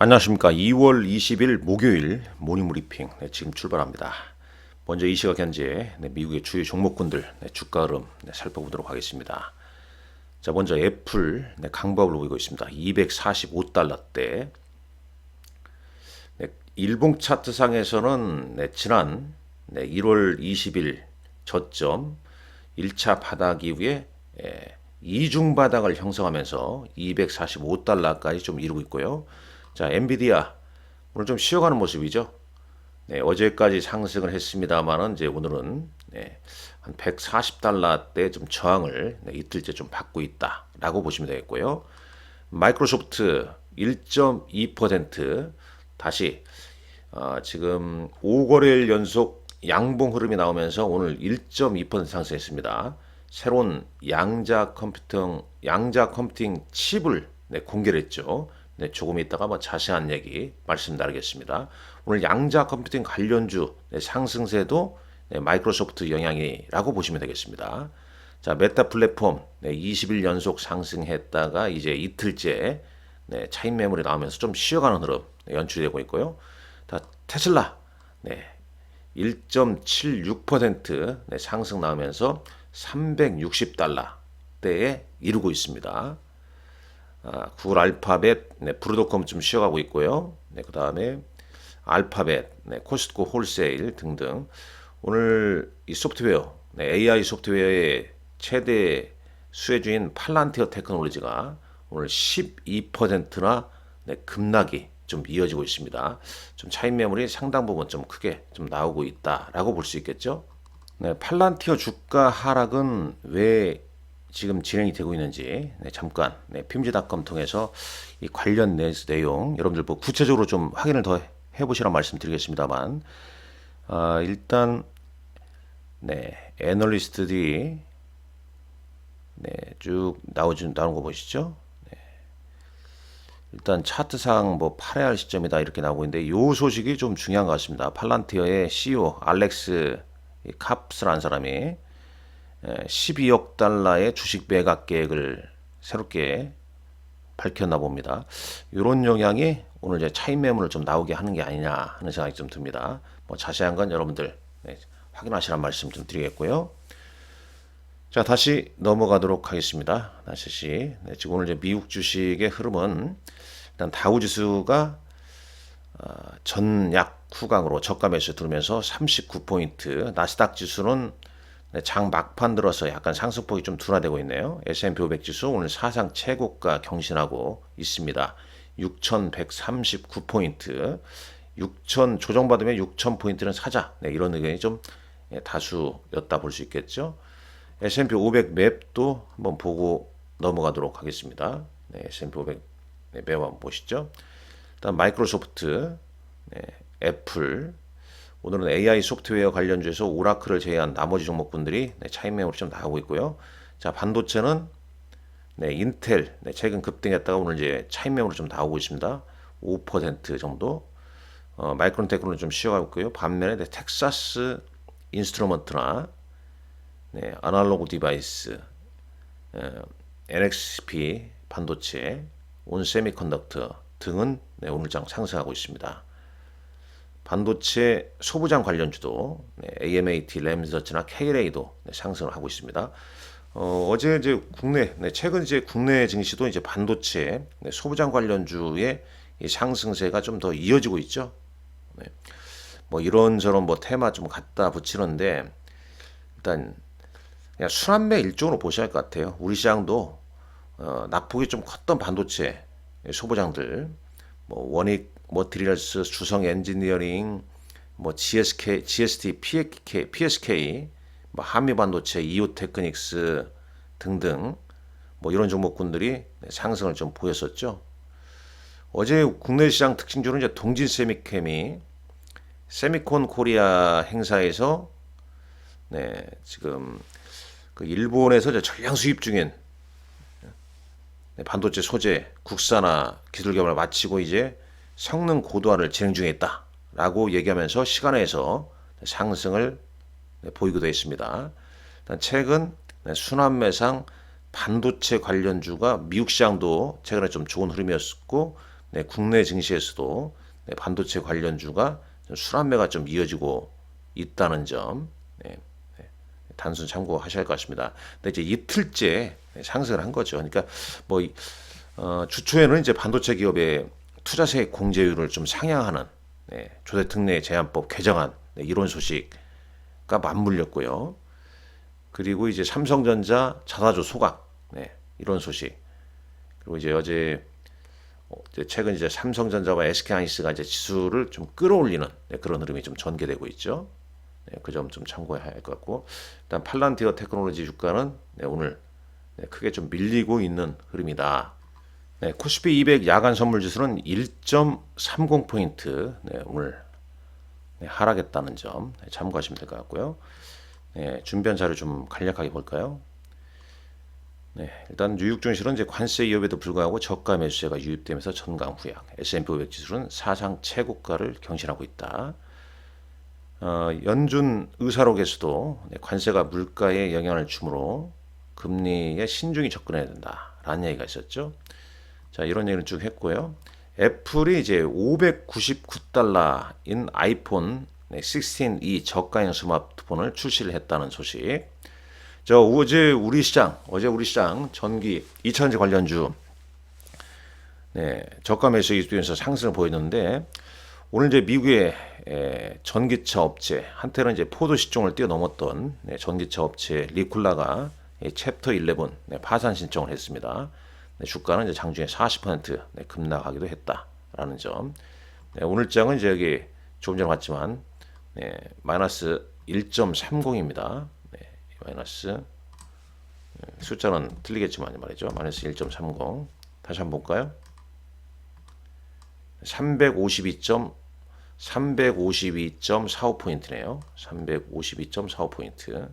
안녕하십니까. 2월 20일 목요일 모닝 브리핑 지금 출발합니다. 먼저 이 시각 현재 미국의 주요 종목군들 주가 흐름 살펴보도록 하겠습니다. 자, 먼저 애플 강보합을 보이고 있습니다. 245달러대. 일봉 차트상에서는 지난 1월 20일 저점 1차 바닥 이후에 이중 바닥을 형성하면서 245달러까지 좀 이루고 있고요. 자, 엔비디아 오늘 좀 쉬어가는 모습이죠. 어제까지 상승을 했습니다만은 이제 오늘은 한 140달러대 좀 저항을 이틀째 좀 받고 있다라고 보시면 되겠고요. 마이크로소프트 1.2% 다시 지금 5거래일 연속 양봉 흐름이 나오면서 오늘 1.2% 상승했습니다. 새로운 양자 컴퓨팅 칩을 공개를 했죠. 조금 있다가 자세한 얘기 말씀 나누겠습니다. 오늘 양자 컴퓨팅 관련주 상승세도 마이크로소프트 영향이라고 보시면 되겠습니다. 자, 메타 플랫폼 20일 연속 상승했다가 이제 이틀째 차익 매물이 나오면서 좀 쉬어가는 흐름 연출되고 있고요. 테슬라 1.76% 상승 나오면서 360달러대에 이루고 있습니다. 구글 알파벳, 브루드컴 좀 쉬어가고 있고요. 그 다음에 알파벳, 코스트코 홀세일 등등. 오늘 이 소프트웨어, AI 소프트웨어의 최대 수혜주인 팔란티어 테크놀로지가 오늘 12%나 급락이 좀 이어지고 있습니다. 좀 차익 매물이 상당 부분 좀 크게 좀 나오고 있다라고 볼 수 있겠죠. 팔란티어 주가 하락은 왜 지금 진행이 되고 있는지 잠깐 핌즈닷컴 통해서 이 관련 내용 여러분들 뭐 구체적으로 좀 확인을 더 해보시라는 말씀드리겠습니다만 일단 애널리스트들이 쭉 나오는 거 보시죠. 일단 차트상 뭐 팔아야 할 시점이다 이렇게 나오고 있는데 이 소식이 좀 중요한 것 같습니다. 팔란티어의 CEO 알렉스 캅스라는 사람이 12억 달러의 주식 매각 계획을 새롭게 밝혔나 봅니다. 이런 영향이 오늘 이제 차익 매물을 좀 나오게 하는 게 아니냐 하는 생각이 좀 듭니다. 뭐 자세한 건 여러분들 확인하시라는 말씀 좀 드리겠고요. 자, 다시 넘어가도록 하겠습니다. 다시 지금 오늘 이제 미국 주식의 흐름은 일단 다우지수가 전약 후강으로 저가 매수 들으면서 39포인트, 나스닥 지수는 장 막판 들어서 약간 상승폭이 좀 둔화되고 있네요. S&P 500 지수 오늘 사상 최고가 경신하고 있습니다. 6,139포인트. 6,000 조정받으면 6,000포인트는 사자. 이런 의견이 좀 다수였다 볼 수 있겠죠. S&P 500 맵도 한번 보고 넘어가도록 하겠습니다. S&P 500 맵 한번 보시죠. 일단 마이크로소프트, 애플, 오늘은 AI 소프트웨어 관련주에서 오라클을 제외한 나머지 종목군들이 차익 매물이 좀 나오고 있고요. 자, 반도체는 인텔 최근 급등했다가 오늘 이제 차익 매물이 좀 나오고 있습니다. 5% 정도. 마이크론 테크는 좀 쉬어가고 있고요. 반면에 텍사스 인스트루먼트나 아날로그 디바이스, NXP 반도체, 온 세미컨덕터 등은 오늘장 상승하고 있습니다. 반도체 소부장 관련주도 AMAT, 램서치나 KLA도 상승을 하고 있습니다. 어제 이제 최근 이제 국내 증시도 이제 반도체 소부장 관련주의 상승세가 좀 더 이어지고 있죠. 뭐 이런저런 뭐 테마 좀 갖다 붙이는데 일단 그냥 순환매 일종으로 보셔야 할 것 같아요. 우리 시장도 낙폭이 좀 컸던 반도체 소부장들, 뭐 원익 머티리얼스, 주성 엔지니어링, 뭐 GST, PSK, 뭐 한미반도체, 이오테크닉스 등등 뭐 이런 종목군들이 상승을 좀 보였었죠. 어제 국내 시장 특징주는 이제 동진 세미캠이 세미콘 코리아 행사에서 지금 그 일본에서 이제 전량 수입 중인 반도체 소재 국산화 기술 개발을 마치고 이제 성능 고도화를 진행 중에 있다라고 얘기하면서 시간에서 상승을 보이기도 했습니다. 최근 순환매상 반도체 관련주가 미국 시장도 최근에 좀 좋은 흐름이었고 국내 증시에서도 반도체 관련주가 순환매가 좀 이어지고 있다는 점 단순 참고하셔야 할 것 같습니다. 근데 이제 이틀째 상승을 한 거죠. 그러니까 뭐 주초에는 이제 반도체 기업의 투자세 공제율을 좀 상향하는 조세특례 제한법 개정안 이런 소식과 맞물렸고요. 그리고 이제 삼성전자 자사주 소각 이런 소식. 그리고 이제 어제 최근 이제 삼성전자와 SK하이닉스가 이제 지수를 좀 끌어올리는 그런 흐름이 좀 전개되고 있죠. 그 점 좀 참고해야 할 것 같고, 일단 팔란티어 테크놀로지 주가는 오늘 크게 좀 밀리고 있는 흐름이다. 코스피 200 야간 선물 지수는 1.30포인트 오늘 하락했다는 점 참고하시면 될 것 같고요. 준비한 자료 좀 간략하게 볼까요? 일단 뉴욕 증시는 이제 관세 위협에도 불구하고 저가 매수세가 유입되면서 전강 후약. S&P 500 지수는 사상 최고가를 경신하고 있다. 연준 의사록에서도 관세가 물가에 영향을 주므로 금리에 신중히 접근해야 된다라는 얘기가 있었죠. 자, 이런 얘기를 쭉 했고요. 애플이 이제 599달러인 아이폰 16E 저가형 스마트폰을 출시를 했다는 소식. 어제 우리 시장 전기 2차전지 관련주 저가 매수 이익에서 상승을 보였는데, 오늘 이제 미국의 전기차 업체, 한때는 이제 포도 시종을 뛰어넘었던 전기차 업체 리쿨라가 챕터 11 파산 신청을 했습니다. 주가는 이제 장중에 40% 급락하기도 했다라는 점. 오늘 장은 이제 여기 조금 전에 봤지만 마이너스 1.30입니다. 마이너스 숫자는 틀리겠지만 말이죠. 마이너스 1.30. 다시 한번 볼까요? 352.45포인트네요. 352.45포인트.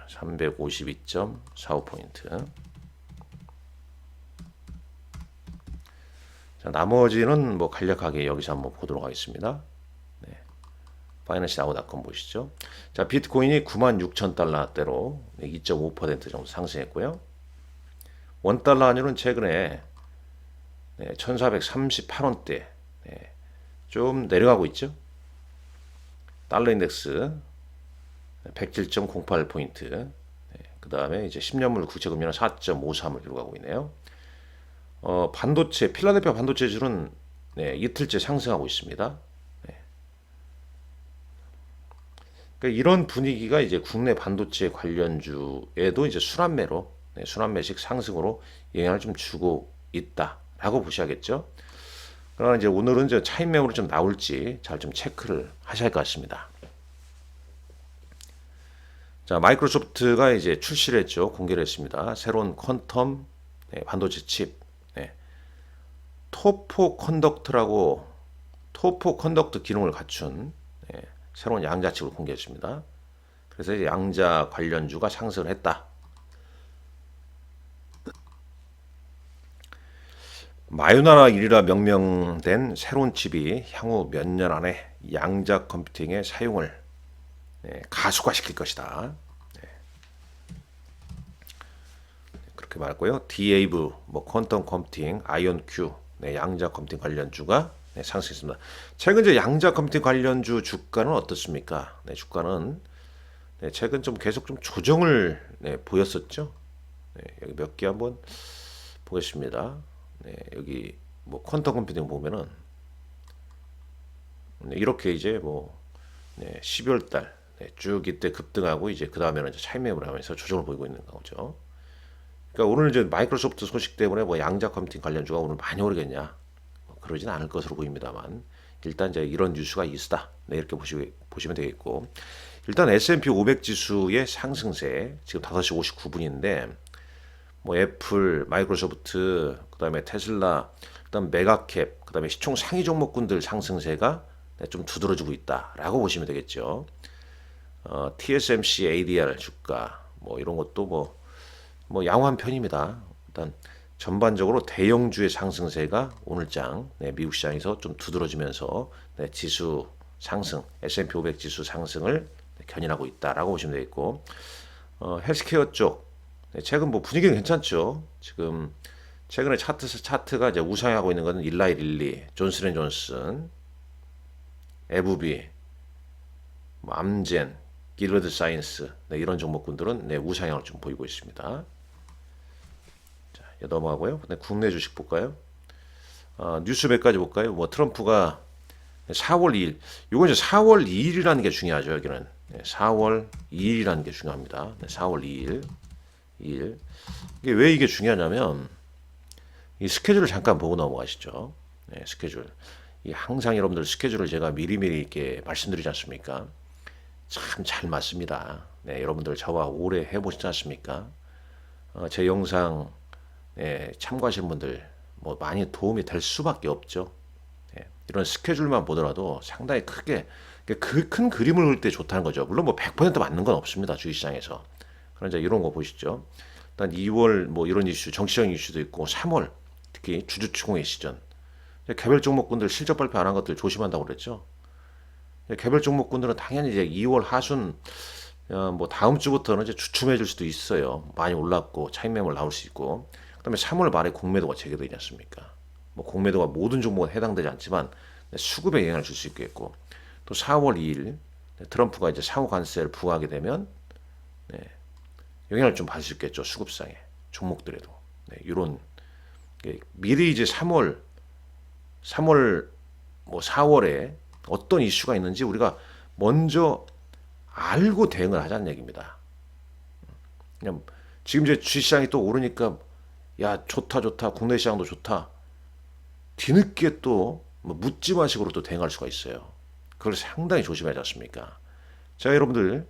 352.45포인트. 자, 나머지는 뭐 간략하게 여기서 한번 보도록 하겠습니다. 파이낸시나우닷컴 보시죠. 자, 비트코인이 96,000달러대로 2.5% 정도 상승했고요. 원달러 환율은 최근에 1438원대 좀 내려가고 있죠. 달러 인덱스 107.08포인트. 그 다음에 이제 10년물 국채금리는 4.53을 기록하고 있네요. 반도체, 필라델피아 반도체 지수는 이틀째 상승하고 있습니다. 그러니까 이런 분위기가 이제 국내 반도체 관련주에도 이제 순환매식 상승으로 영향을 좀 주고 있다라고 보셔야겠죠. 그러나 이제 오늘은 이제 차익 매물이 좀 나올지 잘 좀 체크를 하셔야 할 것 같습니다. 자, 마이크로소프트가 이제 출시를 했죠. 공개를 했습니다. 새로운 퀀텀 반도체 칩, 토포 컨덕트 기능을 갖춘 새로운 양자 칩을 공개했습니다. 그래서 이제 양자 관련주가 상승을 했다. 마요나라 1이라 명명된 새로운 칩이 향후 몇 년 안에 양자 컴퓨팅의 사용을 가속화시킬 것이다. 그렇게 말했고요. D-Wave, 퀀텀 컴퓨팅, 아이온-Q, 양자 컴퓨팅 관련주가 상승했습니다. 최근 이제 양자 컴퓨팅 관련주 주가는 어떻습니까? 주가는 최근 좀 계속 좀 조정을 보였었죠. 여기 몇 개 한번 보겠습니다. 여기 퀀텀 컴퓨팅 보면은 이렇게 이제 12월 달 쭉 이때 급등하고 이제 그 다음에는 이제 차익 매물을 하면서 조정을 보이고 있는 거죠. 그러니까 오늘 이제 마이크로소프트 소식 때문에 양자 컴퓨팅 관련주가 오늘 많이 오르겠냐? 그러진 않을 것으로 보입니다만, 일단 이제 이런 뉴스가 있다. 이렇게 보시면 되겠고, 일단 S&P 500 지수의 상승세 지금 5시 59분인데 애플, 마이크로소프트, 그다음에 테슬라, 그다음 메가캡, 그다음에 시총 상위 종목군들 상승세가 좀 두드러지고 있다라고 보시면 되겠죠. TSMC, ADR 주가 이런 것도 양호한 편입니다. 일단 전반적으로 대형주의 상승세가 오늘장 미국 시장에서 좀 두드러지면서 지수 상승, S&P 500 지수 상승을 견인하고 있다라고 보시면 되겠고, 헬스케어 쪽 네, 최근 뭐 분위기는 괜찮죠. 지금 최근에 차트가 이제 우상향하고 있는 것은 일라이 릴리, 존슨앤존슨, 에브비, 뭐 암젠, 기르드 사이언스, 네, 이런 종목군들은 네, 우상향을 좀 보이고 있습니다. 자, 넘어가고요. 네, 국내 주식 볼까요? 뉴스 몇 가지 볼까요? 뭐 트럼프가 4월 2일, 이건 이제 4월 2일이라는 게 중요하죠. 여기는 4월 2일이라는 게 중요합니다. 4월 2일, 2일. 이게 왜 이게 중요하냐면 이 스케줄을 잠깐 보고 넘어가시죠. 네, 스케줄. 이 항상 여러분들 스케줄을 제가 미리미리 이렇게 말씀드리지 않습니까? 참 잘 맞습니다. 네, 여러분들 저와 오래 해보시지 않습니까? 제 영상 참고하시는 분들 뭐 많이 도움이 될 수밖에 없죠. 이런 스케줄만 보더라도 상당히 크게 그 큰 그림을 그릴 때 좋다는 거죠. 물론 뭐 100% 맞는 건 없습니다. 주식시장에서. 그런 이제 이런 거 보시죠. 일단 2월 뭐 이런 이슈, 정치적인 이슈도 있고 3월 특히 주주총회 시전. 개별 종목군들 실적 발표 안 한 것들 조심한다고 그랬죠. 개별 종목군들은 당연히 이제 2월 하순 뭐 다음 주부터는 이제 주춤해질 수도 있어요. 많이 올랐고 차익 매물 나올 수 있고. 그다음에 3월 말에 공매도가 재개되지 않습니까? 뭐 공매도가 모든 종목은 해당되지 않지만 수급에 영향을 줄 수 있겠고 또 4월 2일 트럼프가 이제 상호 관세를 부과하게 되면 영향을 좀 받을 수 있겠죠. 수급상에 종목들에도 이런 미리 이제 3월 뭐 4월에 어떤 이슈가 있는지 우리가 먼저 알고 대응을 하자는 얘기입니다. 그냥 지금 이제 주식시장이 또 오르니까 야 좋다 좋다 국내 시장도 좋다 뒤늦게 또뭐 묻지마식으로 또 대응할 수가 있어요. 그걸 상당히 조심해야 하지 않습니까? 자 여러분들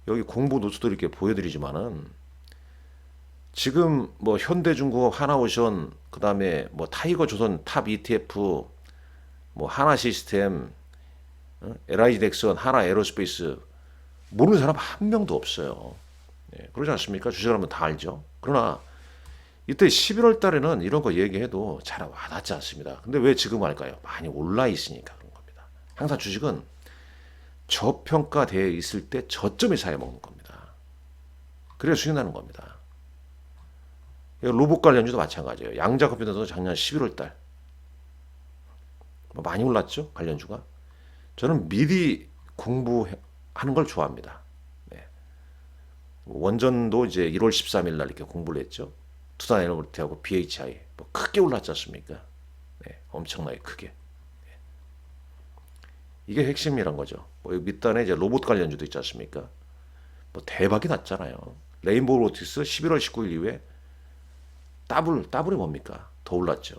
여기 공부 노트도 이렇게 보여드리지만은 지금 뭐 현대중공업, 하나오션, 그 다음에 뭐 타이거조선 탑 ETF, 뭐 하나시스템, LIG 덱스원, 하나에어로스페이스 모르는 사람 한 명도 없어요. 그러지 않습니까? 주식을 하면 다 알죠. 그러나 이때 11월 달에는 이런 거 얘기해도 잘 와닿지 않습니다. 근데 왜 지금 할까요? 많이 올라 있으니까 그런 겁니다. 항상 주식은 저평가되어 있을 때 저점에 사야 먹는 겁니다. 그래야 수익 나는 겁니다. 로봇 관련주도 마찬가지예요. 양자컴퓨터도 작년 11월 달 많이 올랐죠? 관련주가. 저는 미리 공부하는 걸 좋아합니다. 네. 원전도 이제 1월 13일 날 이렇게 공부를 했죠. 투자에너지하고 BHI 뭐 크게 올랐지 않습니까? 네, 엄청나게 크게. 네. 이게 핵심이란 거죠. 뭐 밑단에 이제 로봇 관련주도 있지 않습니까? 뭐 대박이 났잖아요. 레인보우 로보틱스 11월 19일 이후에 더블이 뭡니까? 더 올랐죠.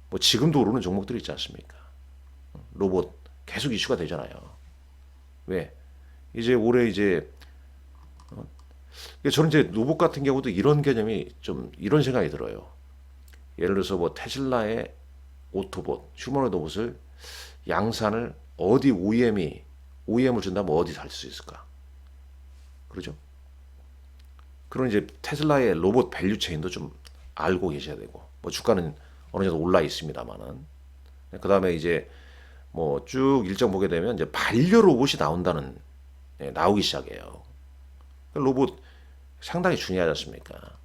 뭐 지금도 오르는 종목들이 있지 않습니까? 로봇 계속 이슈가 되잖아요. 왜? 이제 올해 이제 저는 이제 로봇 같은 경우도 이런 개념이 좀 이런 생각이 들어요. 예를 들어서 뭐 테슬라의 오토봇, 휴머노이드 로봇을 양산을 어디 OEM을 준다면 어디 살 수 있을까? 그러죠? 그런 이제 테슬라의 로봇 밸류 체인도 좀 알고 계셔야 되고, 뭐 주가는 어느 정도 올라 있습니다만은, 그 다음에 이제 뭐 쭉 일정 보게 되면 이제 반려 로봇이 나오기 시작해요. 로봇 상당히 중요하지 않습니까?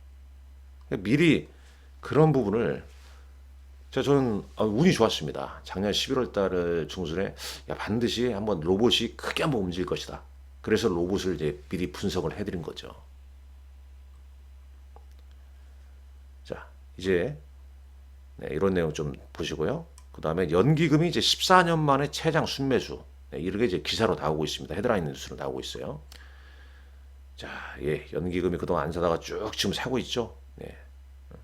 미리 그런 부분을 저는 운이 좋았습니다. 작년 11월 달 중순에 야 반드시 한번 로봇이 크게 한번 움직일 것이다. 그래서 로봇을 이제 미리 분석을 해드린 거죠. 자 이제 이런 내용 좀 보시고요. 그 다음에 연기금이 이제 14년 만에 최장 순매수 이렇게 이제 기사로 나오고 있습니다. 헤드라인 뉴스로 나오고 있어요. 자, 연기금이 그동안 안 사다가 쭉 지금 사고 있죠. 네,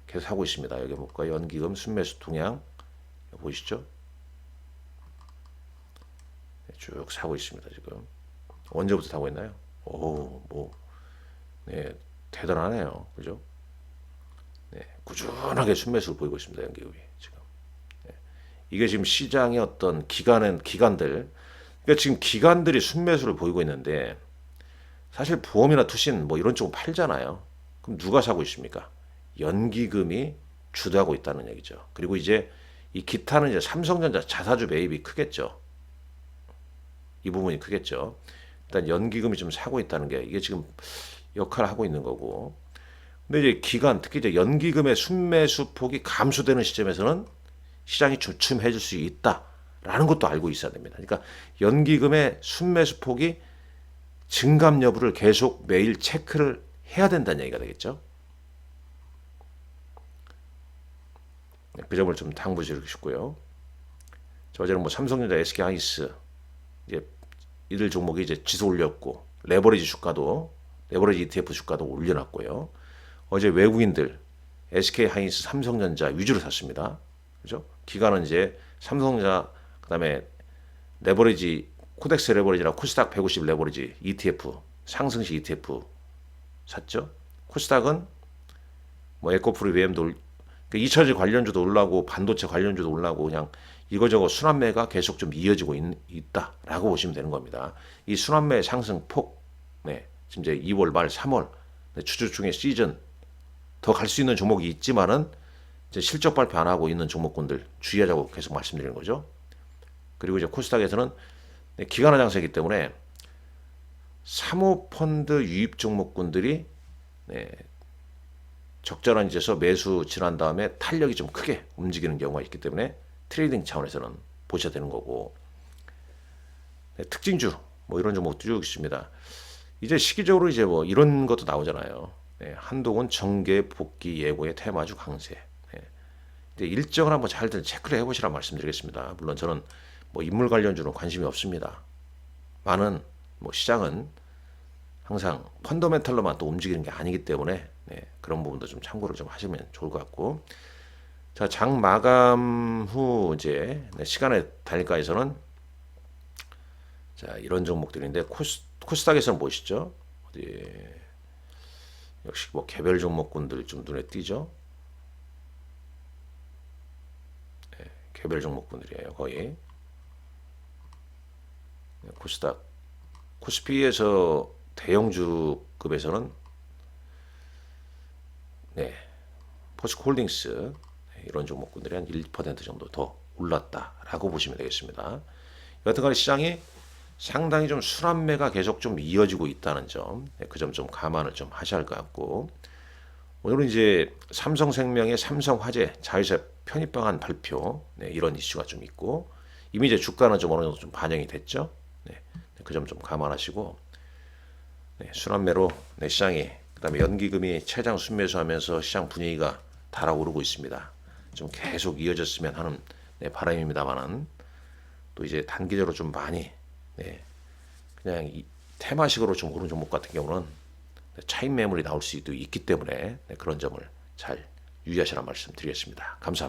계속 사고 있습니다. 여기 볼까요? 연기금 순매수 동향 보이시죠? 네, 쭉 사고 있습니다. 지금 언제부터 사고 있나요? 대단하네요. 그죠? 네, 꾸준하게 순매수를 보이고 있습니다. 연기금이 지금. 네, 이게 지금 시장의 어떤 기관들, 그러니까 지금 기관들이 순매수를 보이고 있는데 사실 보험이나 투신 뭐 이런 쪽은 팔잖아요. 그럼 누가 사고 있습니까? 연기금이 주도하고 있다는 얘기죠. 그리고 이제 이 기타는 이제 삼성전자 자사주 매입이 크겠죠. 이 부분이 크겠죠. 일단 연기금이 좀 사고 있다는 게 이게 지금 역할을 하고 있는 거고. 근데 이제 기간, 특히 이제 연기금의 순매수 폭이 감소되는 시점에서는 시장이 주춤해질 수 있다라는 것도 알고 있어야 됩니다. 그러니까 연기금의 순매수 폭이 증감 여부를 계속 매일 체크를 해야 된다는 얘기가 되겠죠. 그 점을 좀 당부드리고 싶고요. 어제는 뭐 삼성전자, SK하이닉스 이제 이들 종목이 이제 지수 올렸고 레버리지 주가도 레버리지 ETF 주가도 올려놨고요. 어제 외국인들 SK하이닉스, 삼성전자 위주로 샀습니다. 그죠? 기간은 이제 삼성전자 그다음에 레버리지 코덱스 레버리지랑 코스닥 150 레버리지 ETF 상승시 ETF 샀죠. 코스닥은 뭐 에코프리 BM도 2차전지 관련주도 올라고 반도체 관련주도 올라고 그냥 이거저거 순환매가 계속 좀 이어지고 있다라고 보시면 되는 겁니다. 이 순환매 상승 폭, 네, 지금 이제 2월 말 3월 네, 주주중에 시즌 더 갈 수 있는 종목이 있지만은 이제 실적 발표 안 하고 있는 종목군들 주의하자고 계속 말씀드리는 거죠. 그리고 이제 코스닥에서는 네, 기간화 장세이기 때문에 사모펀드 유입 종목군들이 네, 적절한 위치에서 매수 지난 다음에 탄력이 좀 크게 움직이는 경우가 있기 때문에 트레이딩 차원에서는 보셔야 되는 거고. 네, 특징주 뭐 이런 종목도 쭉 있습니다. 이제 시기적으로 이제 뭐 이런 것도 나오잖아요. 네, 한동훈 정계 복귀 예고의 테마주 강세. 네, 일정을 한번 잘 체크를 해보시라 말씀드리겠습니다. 물론 저는 뭐 인물 관련주는 관심이 없습니다. 많은 뭐 시장은 항상 펀더멘탈로만 또 움직이는 게 아니기 때문에 네, 그런 부분도 좀 참고를 좀 하시면 좋을 것 같고. 자, 장 마감 후 이제 네, 시간의 단일가에서는 자 이런 종목들인데 코스닥에서는 보시죠. 어디 역시 뭐 개별 종목군들 좀 눈에 띄죠. 네, 개별 종목군들이에요 거의. 네, 코스닥 코스피에서 대형주급에서는 네, 포스코홀딩스 네, 이런 종목군들이 한 1% 정도 더 올랐다라고 보시면 되겠습니다. 여튼간에 시장이 상당히 좀 순환매가 계속 좀 이어지고 있다는 점, 네, 그 점 좀 감안을 좀 하셔야 할 것 같고. 오늘은 이제 삼성생명의 삼성화재 자회사 편입 방안 발표 네, 이런 이슈가 좀 있고 이미 이제 주가는 좀 어느 정도 좀 반영이 됐죠. 네, 그 점 좀 감안하시고 네, 순환매로 네, 시장이 그다음에 연기금이 최장 순매수하면서 시장 분위기가 달아오르고 있습니다. 좀 계속 이어졌으면 하는 네, 바람입니다만은 또 이제 단기적으로 좀 많이 네, 그냥 이 테마식으로 좀 오른 종목 같은 경우는 차익 매물이 나올 수도 있기 때문에 네, 그런 점을 잘 유의하시라 말씀드리겠습니다. 감사합니다.